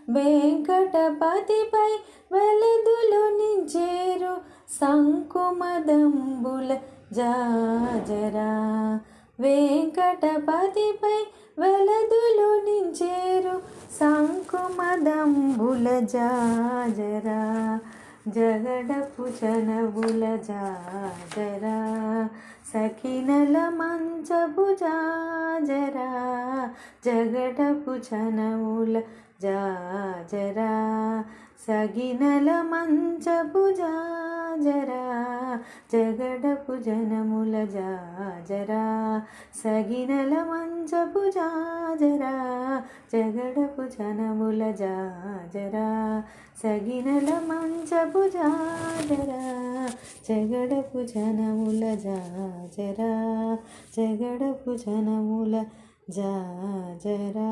వెంకటపతిపై వెలదులు నించేరు శంకుమదంబుల జాజరా. వెంకటపతిపై వెలదులు నించేరు శంకుమదంబుల జాజరా. జగడపు జనవుల జాజరా, సఖినల మంచపు జాజరా. జగడపు జనవుల జాజరా, సగినల మంచపు జాజరా. జగడపు జనముల జాజరా, సగినల మంచపు జాజరా. జగడపు జనముల జాజరా, సగినల మంచపు జాజరా. జగడపు జనముల జాజరా, జగడపు జనముల జాజరా.